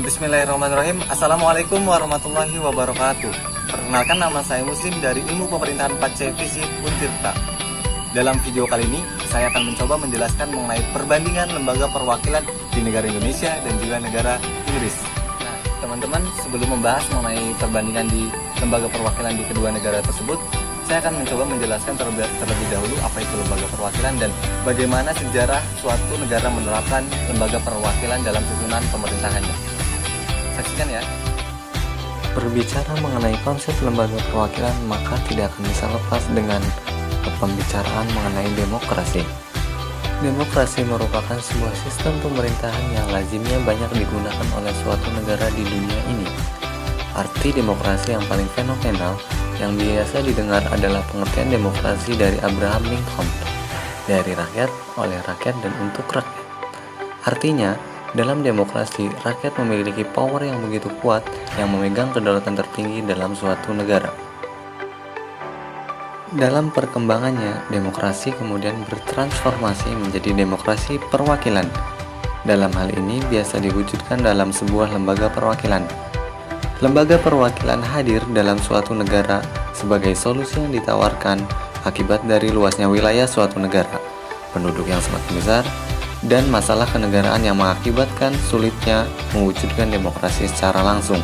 Bismillahirrahmanirrahim. Assalamualaikum warahmatullahi wabarakatuh. Perkenalkan, nama saya Muslim dari Ilmu Pemerintahan 4C Visip Untirta. Dalam video kali ini, saya akan mencoba menjelaskan mengenai perbandingan lembaga perwakilan di negara Indonesia dan juga negara Inggris. Nah, teman-teman, sebelum membahas mengenai perbandingan di lembaga perwakilan di kedua negara tersebut, saya akan mencoba menjelaskan terlebih dahulu apa itu lembaga perwakilan dan bagaimana sejarah suatu negara menerapkan lembaga perwakilan dalam susunan pemerintahannya. Saksikan ya. Berbicara mengenai konsep lembaga perwakilan, maka tidak akan bisa lepas dengan pembicaraan mengenai demokrasi. Demokrasi merupakan sebuah sistem pemerintahan yang lazimnya banyak digunakan oleh suatu negara di dunia ini. Arti demokrasi yang paling fenomenal yang biasa didengar adalah pengertian demokrasi dari Abraham Lincoln, dari rakyat, oleh rakyat, dan untuk rakyat. Artinya, dalam demokrasi, rakyat memiliki power yang begitu kuat yang memegang kedaulatan tertinggi dalam suatu negara. Dalam perkembangannya, demokrasi kemudian bertransformasi menjadi demokrasi perwakilan. Dalam hal ini biasa diwujudkan dalam sebuah lembaga perwakilan. Lembaga perwakilan hadir dalam suatu negara sebagai solusi yang ditawarkan akibat dari luasnya wilayah suatu negara, penduduk yang semakin besar, dan masalah kenegaraan yang mengakibatkan sulitnya mewujudkan demokrasi secara langsung.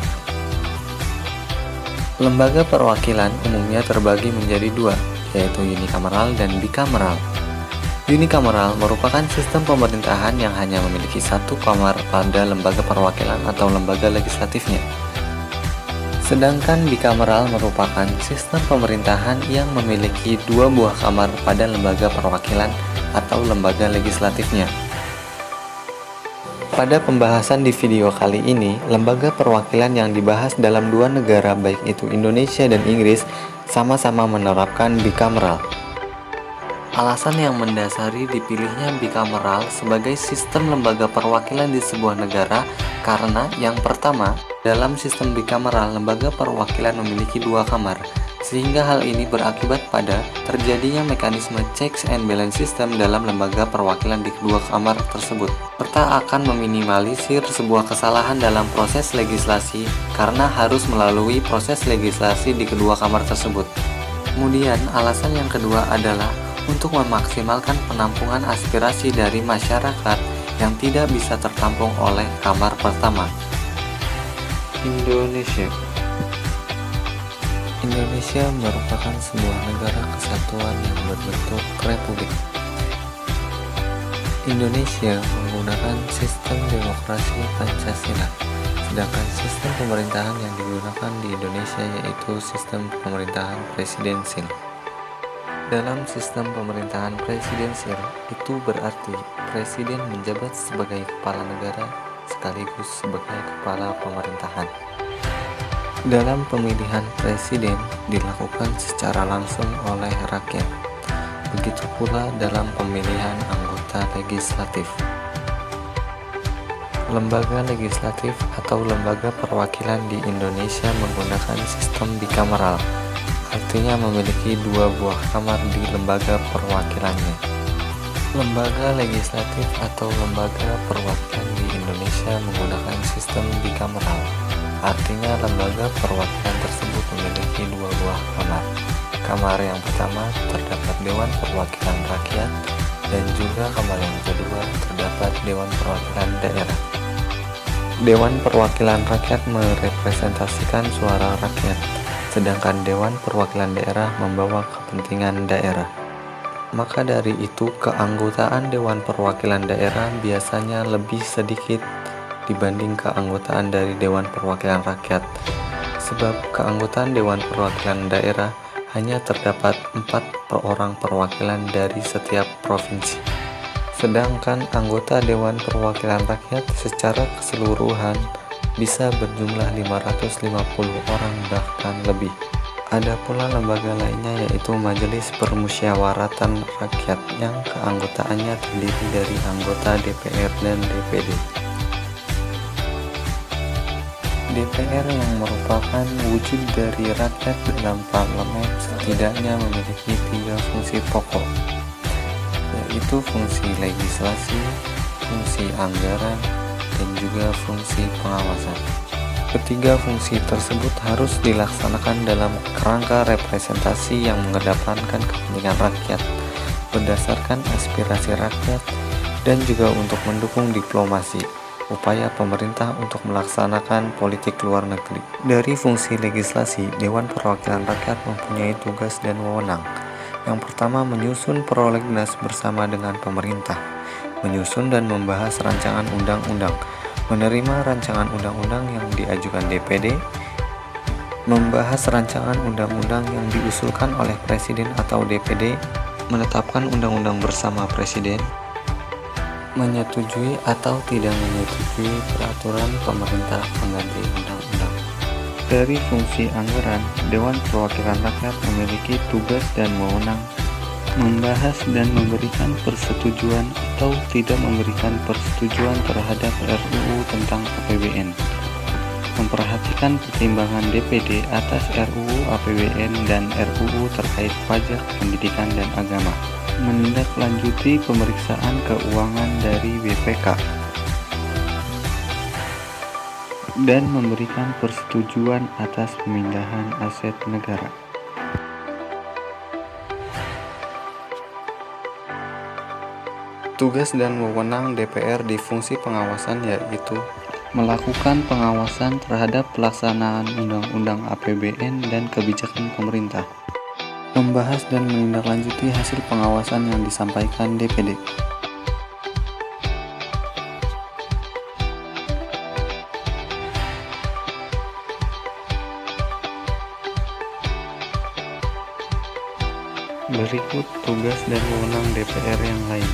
Lembaga perwakilan umumnya terbagi menjadi dua, yaitu unikameral dan bikameral. Unikameral merupakan sistem pemerintahan yang hanya memiliki satu kamar pada lembaga perwakilan atau lembaga legislatifnya. Sedangkan bikameral merupakan sistem pemerintahan yang memiliki dua buah kamar pada lembaga perwakilan atau lembaga legislatifnya. Pada pembahasan di video kali ini, lembaga perwakilan yang dibahas dalam dua negara baik itu Indonesia dan Inggris sama-sama menerapkan bikameral. Alasan yang mendasari dipilihnya bikameral sebagai sistem lembaga perwakilan di sebuah negara karena yang pertama, dalam sistem bikameral lembaga perwakilan memiliki dua kamar, sehingga hal ini berakibat pada terjadinya mekanisme checks and balance system dalam lembaga perwakilan di kedua kamar tersebut, serta akan meminimalisir sebuah kesalahan dalam proses legislasi karena harus melalui proses legislasi di kedua kamar tersebut. Kemudian, alasan yang kedua adalah untuk memaksimalkan penampungan aspirasi dari masyarakat yang tidak bisa tertampung oleh kamar pertama. Indonesia merupakan sebuah negara kesatuan yang berbentuk republik. Indonesia menggunakan sistem demokrasi Pancasila, sedangkan sistem pemerintahan yang digunakan di Indonesia yaitu sistem pemerintahan presidensil. Dalam sistem pemerintahan presidensil, itu berarti presiden menjabat sebagai kepala negara sekaligus sebagai kepala pemerintahan. Dalam pemilihan presiden dilakukan secara langsung oleh rakyat. Begitu pula dalam pemilihan anggota legislatif. Lembaga legislatif atau lembaga perwakilan di Indonesia menggunakan sistem bikameral, artinya memiliki dua buah kamar di lembaga perwakilannya. Lembaga legislatif atau lembaga perwakilan di Indonesia menggunakan sistem bikameral, artinya lembaga perwakilan tersebut memiliki dua buah kamar. Kamar yang pertama terdapat Dewan Perwakilan Rakyat dan juga kamar yang kedua terdapat Dewan Perwakilan Daerah. Dewan Perwakilan Rakyat merepresentasikan suara rakyat, sedangkan Dewan Perwakilan Daerah membawa kepentingan daerah. Maka dari itu, keanggotaan Dewan Perwakilan Daerah biasanya lebih sedikit dibanding keanggotaan dari Dewan Perwakilan Rakyat, sebab keanggotaan Dewan Perwakilan Daerah hanya terdapat 4 orang perwakilan dari setiap provinsi. Sedangkan anggota Dewan Perwakilan Rakyat secara keseluruhan bisa berjumlah 550 orang bahkan lebih. Ada pula lembaga lainnya yaitu Majelis Permusyawaratan Rakyat yang keanggotaannya terdiri dari anggota DPR dan DPD. DPR yang merupakan wujud dari rakyat dalam parlemen setidaknya memiliki 3 fungsi pokok, yaitu fungsi legislasi, fungsi anggaran, dan juga fungsi pengawasan. Ketiga fungsi tersebut harus dilaksanakan dalam kerangka representasi yang mengedepankan kepentingan rakyat berdasarkan aspirasi rakyat dan juga untuk mendukung diplomasi upaya pemerintah untuk melaksanakan politik luar negeri. Dari fungsi legislasi, Dewan Perwakilan Rakyat mempunyai tugas dan wewenang. Yang pertama, menyusun prolegnas bersama dengan pemerintah, menyusun dan membahas rancangan undang-undang, menerima rancangan undang-undang yang diajukan DPD, membahas rancangan undang-undang yang diusulkan oleh Presiden atau DPD, menetapkan undang-undang bersama Presiden, menyetujui atau tidak menyetujui peraturan pemerintah pengganti undang-undang. Dari fungsi anggaran, Dewan Perwakilan Rakyat memiliki tugas dan wewenang membahas dan memberikan persetujuan atau tidak memberikan persetujuan terhadap RUU tentang APBN, memperhatikan pertimbangan DPD atas RUU APBN dan RUU terkait pajak, pendidikan, dan agama, menindaklanjuti pemeriksaan keuangan dari BPK, dan memberikan persetujuan atas pemindahan aset negara. Tugas dan wewenang DPR di fungsi pengawasan yaitu melakukan pengawasan terhadap pelaksanaan Undang-Undang APBN dan kebijakan pemerintah, membahas dan menindaklanjuti hasil pengawasan yang disampaikan DPD. Berikut tugas dan wewenang DPR yang lain.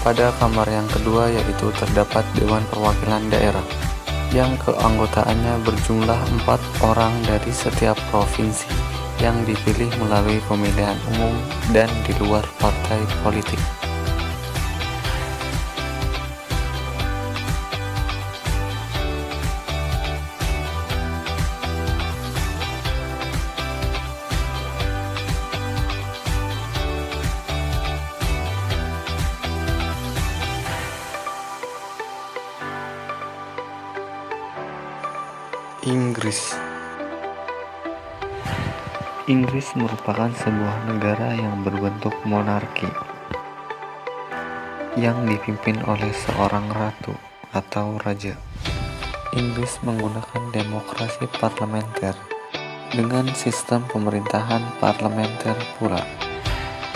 Pada kamar yang kedua yaitu terdapat Dewan Perwakilan Daerah yang keanggotaannya berjumlah 4 orang dari setiap provinsi yang dipilih melalui pemilihan umum dan di luar partai politik. Inggris merupakan sebuah negara yang berbentuk monarki yang dipimpin oleh seorang ratu atau raja. Inggris menggunakan demokrasi parlementer dengan sistem pemerintahan parlementer pula.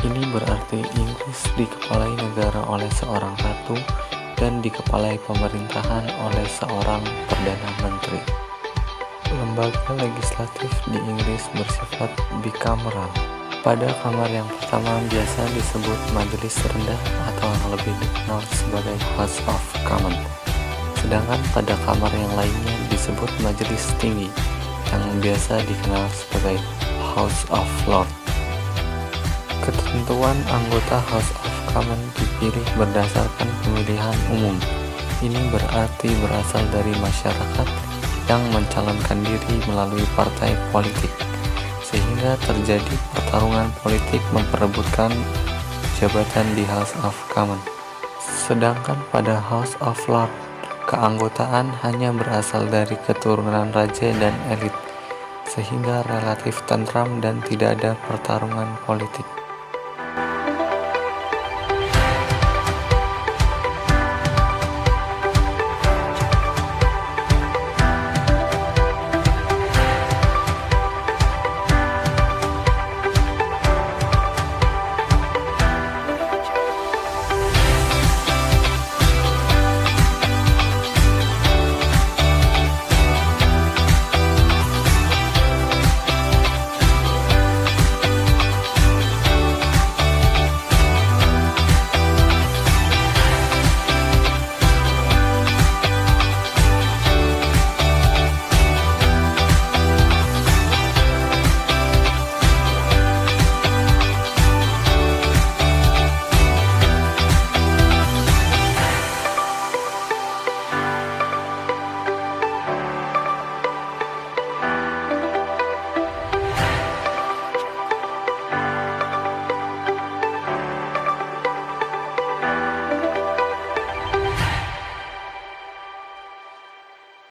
Ini berarti Inggris dikepalai negara oleh seorang ratu dan dikepalai pemerintahan oleh seorang perdana menteri. Lembaga legislatif di Inggris bersifat bicameral. Pada kamar yang pertama biasa disebut majelis rendah atau yang lebih dikenal sebagai House of Commons. Sedangkan pada kamar yang lainnya disebut majelis tinggi yang biasa dikenal sebagai House of Lords. Ketentuan anggota House of Commons dipilih berdasarkan pemilihan umum. Ini berarti berasal dari masyarakat yang mencalonkan diri melalui partai politik, sehingga terjadi pertarungan politik memperebutkan jabatan di House of Commons. Sedangkan pada House of Lords, keanggotaan hanya berasal dari keturunan raja dan elit, sehingga relatif tentram dan tidak ada pertarungan politik.